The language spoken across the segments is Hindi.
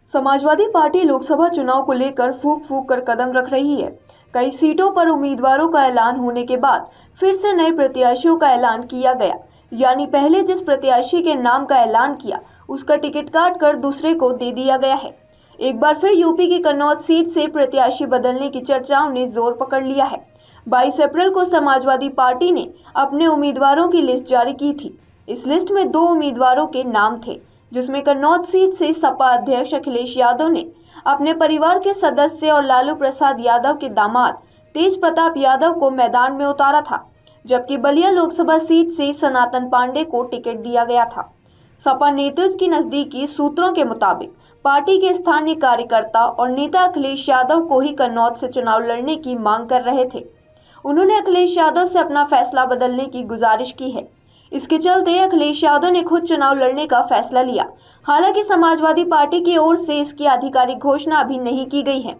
समाजवादी पार्टी लोकसभा चुनाव को लेकर फूंक फूंक कर कदम रख रही है। कई सीटों पर उम्मीदवारों का ऐलान होने के बाद फिर से नए प्रत्याशियों का ऐलान किया गया। यानी पहले जिस प्रत्याशी के नाम का ऐलान किया उसका टिकट काट कर दूसरे को दे दिया गया है। एक बार फिर यूपी की कन्नौज सीट से प्रत्याशी बदलने की चर्चाओं ने जोर पकड़ लिया है। 22 अप्रैल को समाजवादी पार्टी ने अपने उम्मीदवारों की लिस्ट जारी की थी। इस लिस्ट में 2 उम्मीदवारों के नाम थे, जिसमें कन्नौज सीट से सपा अध्यक्ष अखिलेश यादव ने अपने परिवार के सदस्य और लालू प्रसाद यादव के दामाद तेज प्रताप यादव को मैदान में उतारा था, जबकि बलिया लोकसभा सीट से सनातन पांडे को टिकट दिया गया था। सपा नेतृत्व की नजदीकी सूत्रों के मुताबिक पार्टी के स्थानीय कार्यकर्ता और नेता अखिलेश यादव को ही कन्नौज से चुनाव लड़ने की मांग कर रहे थे। उन्होंने अखिलेश यादव से अपना फैसला बदलने की गुजारिश की है। इसके चलते अखिलेश यादव ने खुद चुनाव लड़ने का फैसला लिया। हालांकि समाजवादी पार्टी की ओर से इसकी आधिकारिक घोषणा अभी नहीं की गई है।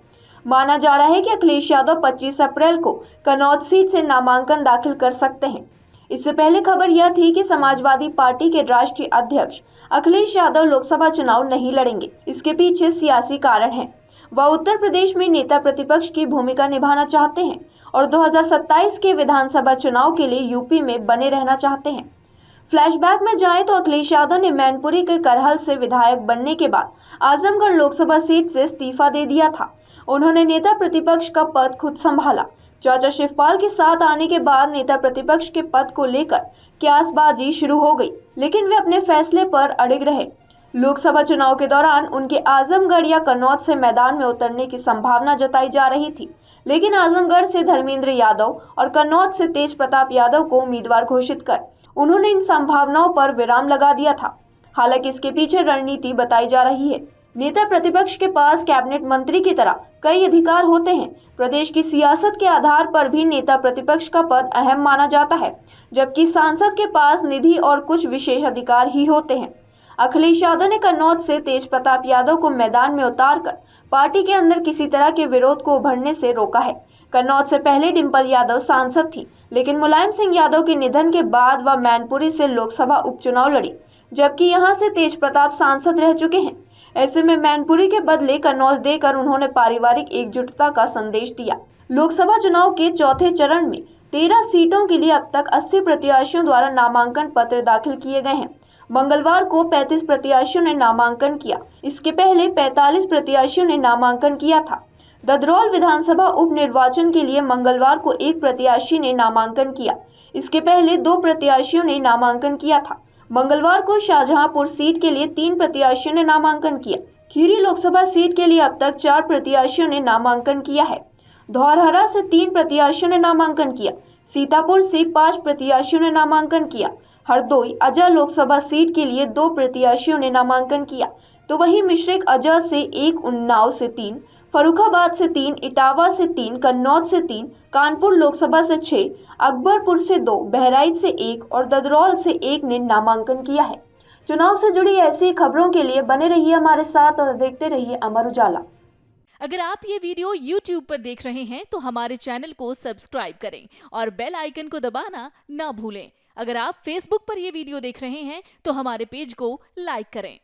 माना जा रहा है कि अखिलेश यादव 25 अप्रैल को कन्नौज सीट से नामांकन दाखिल कर सकते हैं। इससे पहले खबर यह थी कि समाजवादी पार्टी के राष्ट्रीय अध्यक्ष अखिलेश यादव लोकसभा चुनाव नहीं लड़ेंगे। इसके पीछे सियासी कारण है। वह उत्तर प्रदेश में नेता प्रतिपक्ष की भूमिका निभाना चाहते हैं और 2027 के विधानसभा चुनाव के लिए यूपी में बने रहना चाहते हैं। फ्लैशबैक में जाएं तो अखिलेश यादव ने मैनपुरी के करहल से विधायक बनने के बाद आजमगढ़ लोकसभा सीट से इस्तीफा दे दिया था। उन्होंने नेता प्रतिपक्ष का पद खुद संभाला। चाचा शिवपाल के साथ आने के बाद नेता प्रतिपक्ष के पद को लेकर क्यासबाजी शुरू हो गई, लेकिन वे अपने फैसले पर अड़िग रहे। लोकसभा चुनाव के दौरान उनके आजमगढ़ या कन्नौज से मैदान में उतरने की संभावना जताई जा रही थी, लेकिन आजमगढ़ से धर्मेंद्र यादव और कन्नौज से तेज प्रताप यादव को उम्मीदवार घोषित कर उन्होंने इन संभावनाओं पर विराम लगा दिया था। हालांकि इसके पीछे रणनीति बताई जा रही है। नेता प्रतिपक्ष के पास कैबिनेट मंत्री की तरह कई अधिकार होते हैं। प्रदेश की सियासत के आधार पर भी नेता प्रतिपक्ष का पद अहम माना जाता है, जबकि सांसद के पास निधि और कुछ विशेष अधिकार ही होते हैं। अखिलेश यादव ने कन्नौज से तेज प्रताप यादव को मैदान में उतारकर पार्टी के अंदर किसी तरह के विरोध को उभरने से रोका है। कन्नौज से पहले डिंपल यादव सांसद थी, लेकिन मुलायम सिंह यादव के निधन के बाद वह मैनपुरी से लोकसभा उपचुनाव लड़ी, जबकि यहां से तेज प्रताप सांसद रह चुके हैं। ऐसे में मैनपुरी के बदले कन्नौज देकर उन्होंने पारिवारिक एकजुटता का संदेश दिया। लोकसभा चुनाव के चौथे चरण में 13 सीटों के लिए अब तक 80 प्रत्याशियों द्वारा नामांकन पत्र दाखिल किए गए हैं। मंगलवार को 35 प्रत्याशियों ने नामांकन किया। इसके पहले 45 प्रत्याशियों ने नामांकन किया था। ददरौल विधानसभा उपनिर्वाचन के लिए मंगलवार को 1 प्रत्याशी ने नामांकन किया। इसके पहले 2 प्रत्याशियों ने नामांकन किया था। मंगलवार को शाहजहांपुर सीट के लिए 3 प्रत्याशियों ने नामांकन किया। खीरी लोकसभा सीट के लिए अब तक 4 प्रत्याशियों ने नामांकन किया है। धौरहरा से 3 प्रत्याशियों ने नामांकन किया। सीतापुर से 5 प्रत्याशियों ने नामांकन किया। हरदोई अजय लोकसभा सीट के लिए 2 प्रत्याशियों ने नामांकन किया, तो वहीं मिश्रिक अजय से 1, उन्नाव से 3, फर्रुखाबाद से 3, इटावा से 3, कन्नौज से 3, कानपुर लोकसभा से 6, अकबरपुर से 2, बहराइच से 1 और ददरौल से 1 ने नामांकन किया है। चुनाव से जुड़ी ऐसी खबरों के लिए बने रहिए हमारे साथ और देखते रहिए अमर उजाला। अगर आप ये वीडियो YouTube पर देख रहे हैं तो हमारे चैनल को सब्सक्राइब करें और बेल आइकन को दबाना ना भूलें। अगर आप Facebook पर ये वीडियो देख रहे हैं तो हमारे पेज को लाइक करें।